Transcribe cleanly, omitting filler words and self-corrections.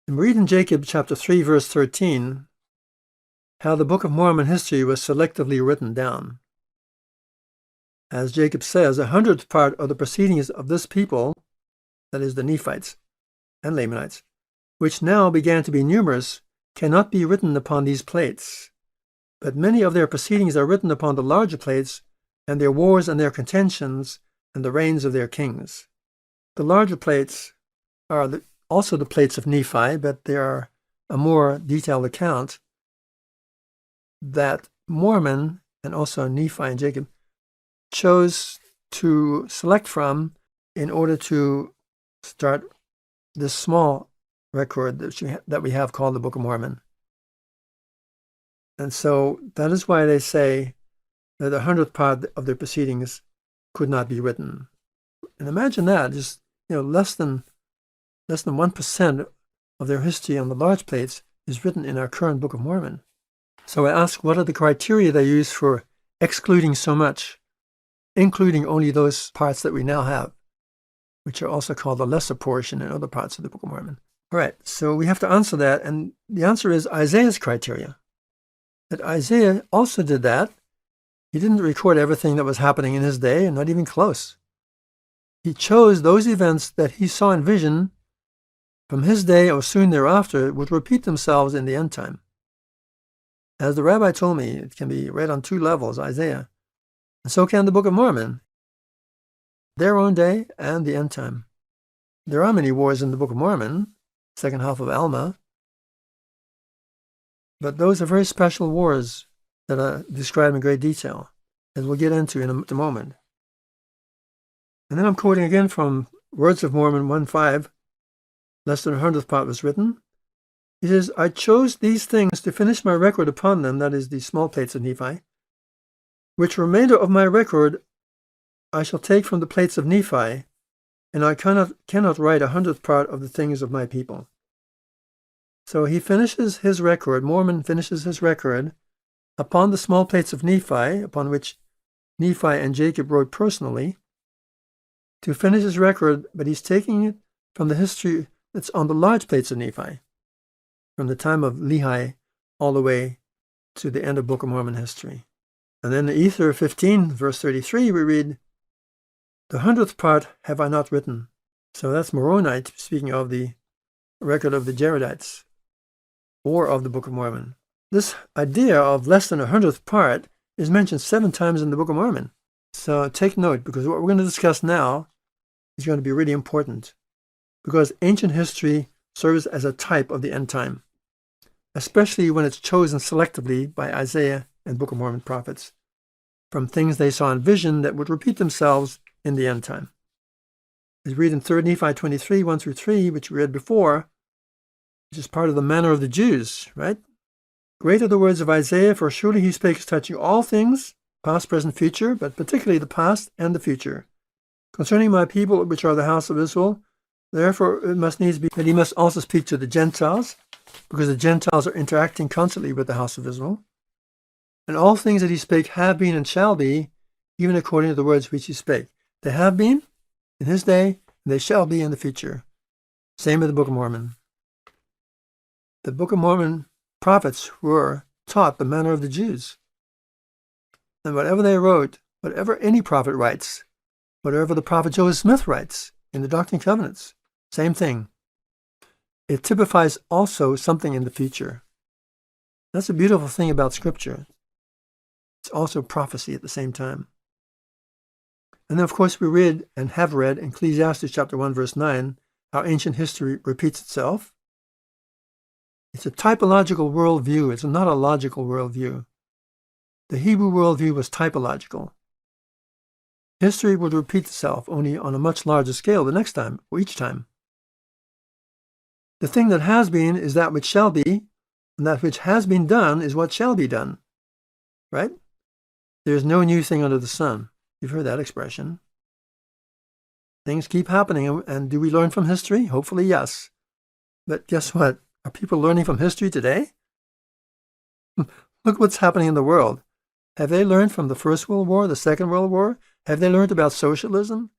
And we read in Jacob chapter 3, verse 13, how the Book of Mormon history was selectively written down. As Jacob says, 100th part of the proceedings of this people, that is the Nephites and Lamanites, which now began to be numerous, cannot be written upon these plates. But many of their proceedings are written upon the larger plates, and their wars and their contentions, and the reigns of their kings. The larger plates are also the plates of Nephi, but they are a more detailed account that Mormon, and also Nephi and Jacob, chose to select from in order to start this small record that we have called the Book of Mormon. And so that is why they say that the 100th part of their proceedings could not be written. And imagine that, just less than 1% of their history on the large plates is written in our current Book of Mormon. So I ask, what are the criteria they use for excluding so much, including only those parts that we now have, which are also called the lesser portion in other parts of the Book of Mormon? All right, so we have to answer that, and the answer is Isaiah's criteria. That Isaiah also did that. He didn't record everything that was happening in his day, and not even close. He chose those events that he saw in vision from his day or soon thereafter would repeat themselves in the end time. As the rabbi told me, it can be read on two levels, Isaiah, and so can the Book of Mormon, their own day and the end time. There are many wars in the Book of Mormon, second half of Alma, but those are very special wars that are described in great detail, as we'll get into in a moment. And then I'm quoting again from Words of Mormon 1:5, less than 100th part was written. He says, I chose these things to finish my record upon them, that is the small plates of Nephi, which remainder of my record I shall take from the plates of Nephi, and I cannot write 100th part of the things of my people. So he finishes his record, Mormon finishes his record upon the small plates of Nephi, upon which Nephi and Jacob wrote personally, to finish his record, but he's taking it from the history that's on the large plates of Nephi, from the time of Lehi all the way to the end of Book of Mormon history. And then in Ether 15, verse 33, we read, the 100th part have I not written. So that's Moronite, speaking of the record of the Jaredites, or of the Book of Mormon. This idea of less than 100th part is mentioned 7 times in the Book of Mormon. So take note, because what we're going to discuss now is going to be really important, because ancient history serves as a type of the end time, especially when it's chosen selectively by Isaiah and Book of Mormon prophets from things they saw in vision that would repeat themselves in the end time. As we read in 3 Nephi 23, 1-3, which we read before, which is part of the manner of the Jews, right? Great are the words of Isaiah, for surely he spake touching all things, past, present, future, but particularly the past and the future. Concerning my people, which are the house of Israel, therefore it must needs be that he must also speak to the Gentiles, because the Gentiles are interacting constantly with the house of Israel. And all things that he spake have been and shall be, even according to the words which he spake. They have been in his day, and they shall be in the future. Same with the Book of Mormon. The Book of Mormon prophets were taught the manner of the Jews. And whatever they wrote, whatever any prophet writes, whatever the prophet Joseph Smith writes in the Doctrine and Covenants, same thing. It typifies also something in the future. That's a beautiful thing about Scripture. It's also prophecy at the same time. And then, of course, we read and have read in Ecclesiastes chapter 1, verse 9, how ancient history repeats itself. It's a typological worldview. It's not a logical worldview. The Hebrew worldview was typological. History would repeat itself, only on a much larger scale the next time, or each time. The thing that has been is that which shall be, and that which has been done is what shall be done. Right? There's no new thing under the sun. You've heard that expression. Things keep happening, and do we learn from history? Hopefully, yes. But guess what? Are people learning from history today? Look what's happening in the world. Have they learned from the First World War, the Second World War? Have they learned about socialism?